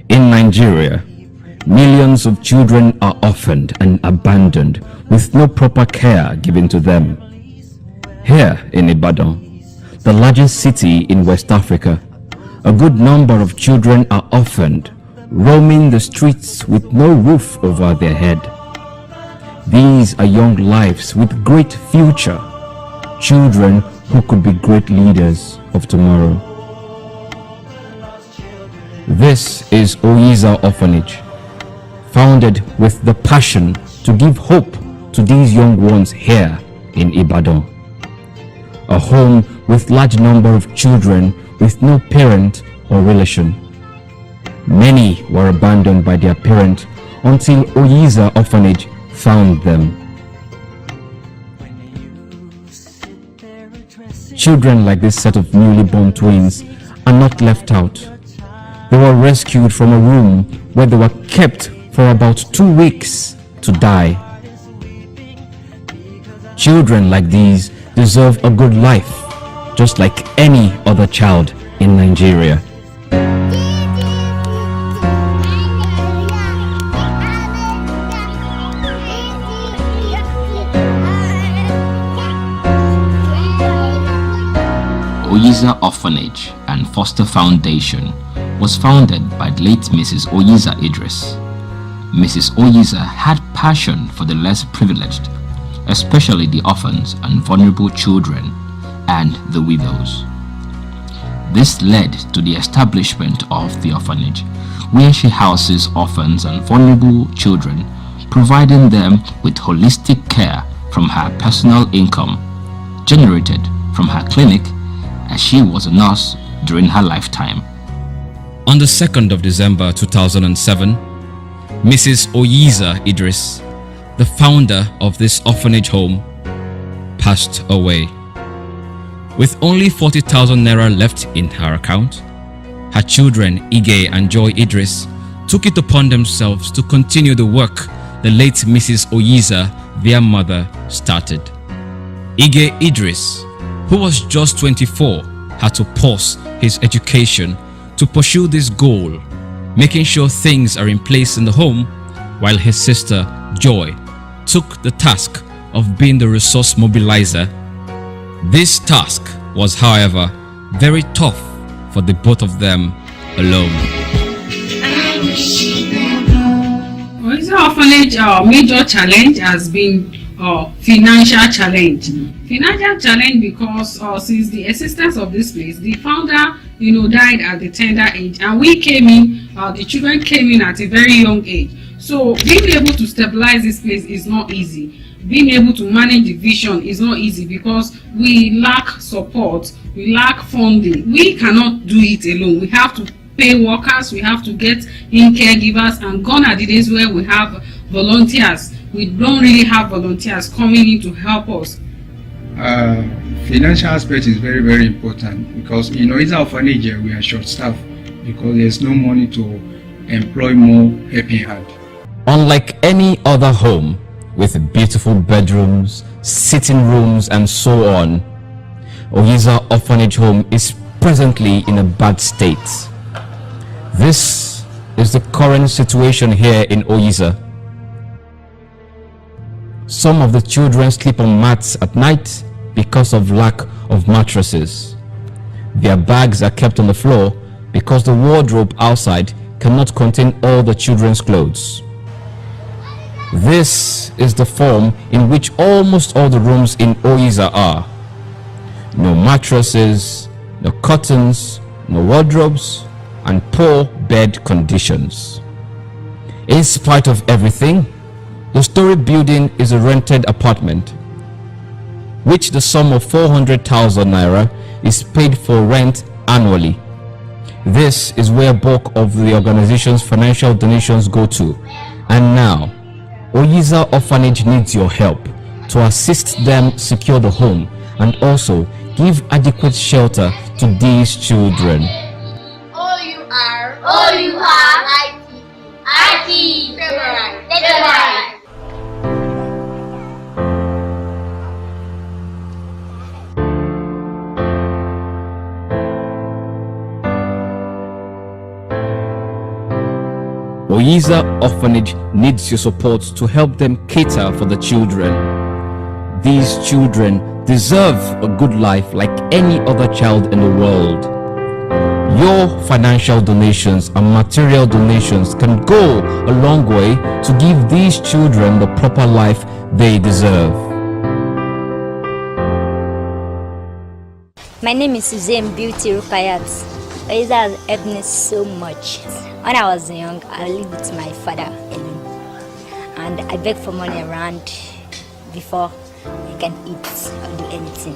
In Nigeria, millions of children are orphaned and abandoned with no proper care given to them. Here in Ibadan, the largest city in West Africa, a good number of children are orphaned, roaming the streets with no roof over their head. These are young lives with great future, children who could be great leaders of tomorrow. This is Oyiza Orphanage, founded with the passion to give hope to these young ones here in Ibadan. A home with large number of children with no parent or relation. Many were abandoned by their parent until Oyiza Orphanage found them. Children like this set of newly born twins are not left out. They were rescued from a room where they were kept for about 2 weeks to die. Children like these deserve a good life, just like any other child in Nigeria. Oyiza Orphanage and Foster Foundation was founded by late Mrs. Oyiza Idris. Mrs. Oyiza had passion for the less privileged, especially the orphans and vulnerable children and the widows. This led to the establishment of the orphanage, where she houses orphans and vulnerable children, providing them with holistic care from her personal income, generated from her clinic, as she was a nurse during her lifetime. On the 2nd of December 2007, Mrs. Oyiza Idris, the founder of this orphanage home, passed away. With only 40,000 naira left in her account, her children Ige and Joy Idris took it upon themselves to continue the work the late Mrs. Oyiza, their mother, started. Ige Idris, who was just 24, had to pause his education to pursue this goal, making sure things are in place in the home, while his sister Joy took the task of being the resource mobilizer. This task was, however, very tough for the both of them alone. Oyiza Orphanage, our major challenge has been financial challenge. Financial challenge because since the existence of this place, the founder, died at the tender age, and we came in. The children came in at a very young age. So being able to stabilize this place is not easy. Being able to manage the vision is not easy because we lack support, we lack funding. We cannot do it alone. We have to pay workers, we have to get in caregivers, and gone are the days where we have volunteers. We don't really have volunteers coming in to help us. Financial aspect is very, very important because in Oyiza Orphanage we are short-staffed because there's no money to employ more helping hand. Unlike any other home with beautiful bedrooms, sitting rooms and so on, Oyiza Orphanage Home is presently in a bad state. This is the current situation here in Oyiza. Some of the children sleep on mats at night because of lack of mattresses. Their bags are kept on the floor because the wardrobe outside cannot contain all the children's clothes. This is the form in which almost all the rooms in Oyiza are. No mattresses, no curtains, no wardrobes, and poor bed conditions. In spite of everything, the story building is a rented apartment, which the sum of 400,000 naira is paid for rent annually. This is where bulk of the organization's financial donations go to. And now, Oyiza Orphanage needs your help to assist them secure the home and also give adequate shelter to these children. All you are, IT, favorite. Oyiza Orphanage needs your support to help them cater for the children. These children deserve a good life like any other child in the world. Your financial donations and material donations can go a long way to give these children the proper life they deserve. My name is Suzanne Beauty Rukayat. Oyiza has helped me so much. When I was young, I lived with my father alone, and I begged for money around before I can eat or do anything.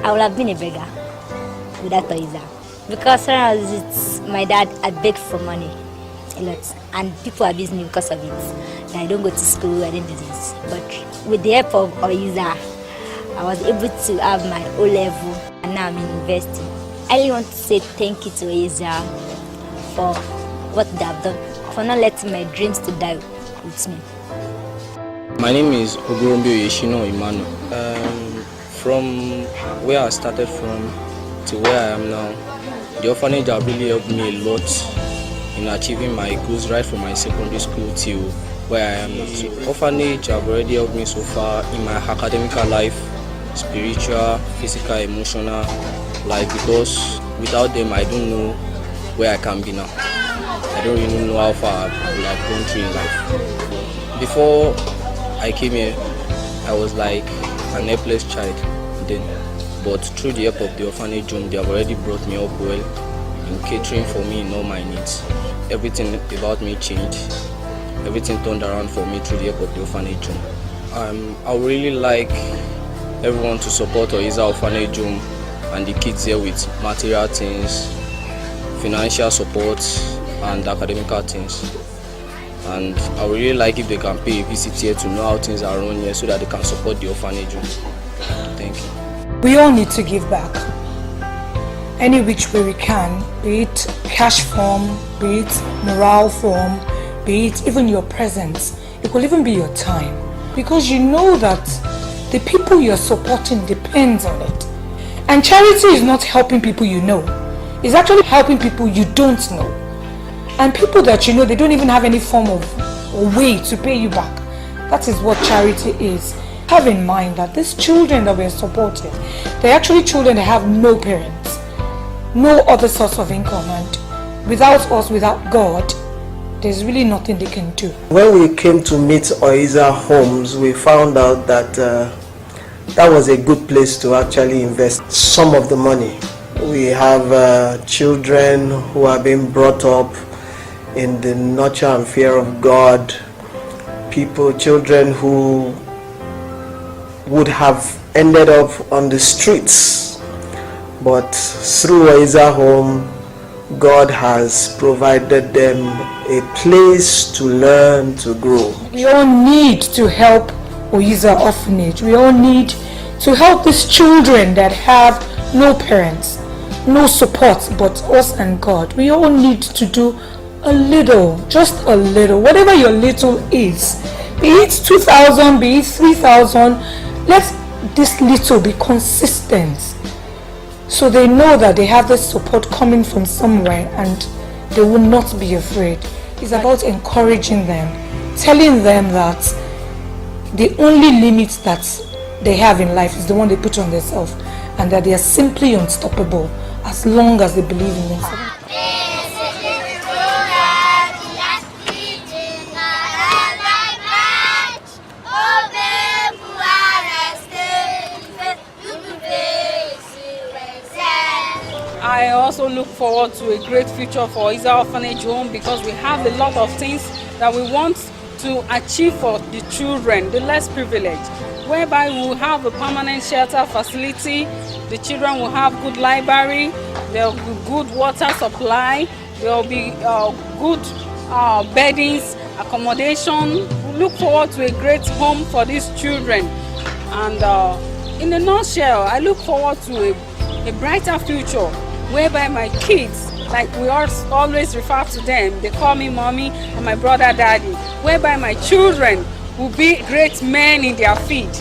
I would have been a beggar without Oyiza, because when I was with my dad, I begged for money a lot, and people abused me because of it. That I don't go to school, I didn't do this. But with the help of Oyiza, I was able to have my O level, and now I'm in university. I really want to say thank you to Oyiza for what they have done, for not letting my dreams to die with me. My name is Ogurumbi Oyeshino Emmanuel. From where I started from to where I am now, the orphanage have really helped me a lot in achieving my goals right from my secondary school till where I am now. So orphanage have already helped me so far in my academic life, spiritual, physical, emotional life, because without them I don't know where I can be now. I don't really know how far I've gone through in life. Before I came here, I was like an helpless child then, but through the help of the orphanage home, they have already brought me up well in catering for me in all my needs. Everything about me changed. Everything turned around for me through the help of the orphanage home. I would really like everyone to support Oyiza Orphanage home and the kids here with material things, financial support, and academical things. And I would really like if they can pay a visit here to know how things are run here so that they can support the orphanage home. Thank you. We all need to give back. Any which way we can, be it cash form, be it morale form, be it even your presence. It could even be your time. Because you know that the people you're supporting depends on it. And charity is not helping people you know. It's actually helping people you don't know. And people that you know, they don't even have any form of or way to pay you back. That is what charity is. Have in mind that these children that we're supporting, they're actually children that have no parents, no other source of income, and without us, without God, there's really nothing they can do. When we came to meet Oyiza Homes, we found out that that was a good place to actually invest some of the money. We have children who are being brought up in the nurture and fear of God, children who would have ended up on the streets, but through Oyiza Home, God has provided them a place to learn, to grow. We all need to help Oyiza Orphanage. We all need to help these children that have no parents, no support but us and God. We all need to do a little, just a little, whatever your little is, be it 2,000, be it 3,000. Let this little be consistent, so they know that they have the support coming from somewhere and they will not be afraid. It's about encouraging them, telling them that the only limit that they have in life is the one they put on themselves, and that they are simply unstoppable as long as they believe in themselves. I also look forward to a great future for Oyiza Orphanage Home, because we have a lot of things that we want to achieve for the children, the less privileged, whereby we will have a permanent shelter facility, the children will have good library, there will be good water supply, there will be good beddings, accommodation. We look forward to a great home for these children. And in a nutshell, I look forward to a brighter future, whereby my kids, like we always refer to them, they call me mommy and my brother daddy, whereby my children will be great men in their field,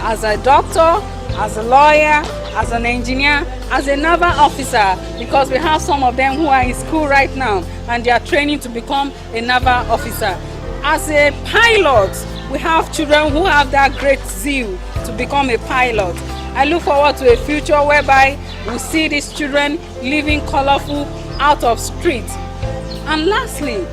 as a doctor, as a lawyer, as an engineer, as a naval officer, because we have some of them who are in school right now and they are training to become a naval officer. As a pilot, we have children who have that great zeal to become a pilot. I look forward to a future whereby we see these children living colorful out of streets. And lastly,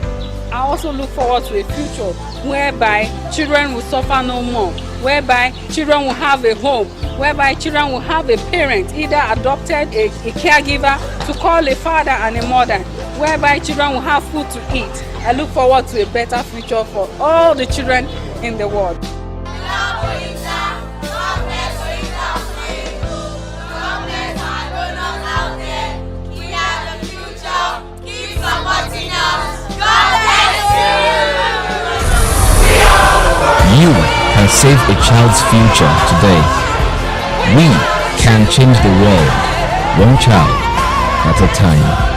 I also look forward to a future whereby children will suffer no more, whereby children will have a home, whereby children will have a parent, either adopted, a caregiver to call a father and a mother, whereby children will have food to eat. I look forward to a better future for all the children in the world. You can save a child's future today. We can change the world, one child at a time.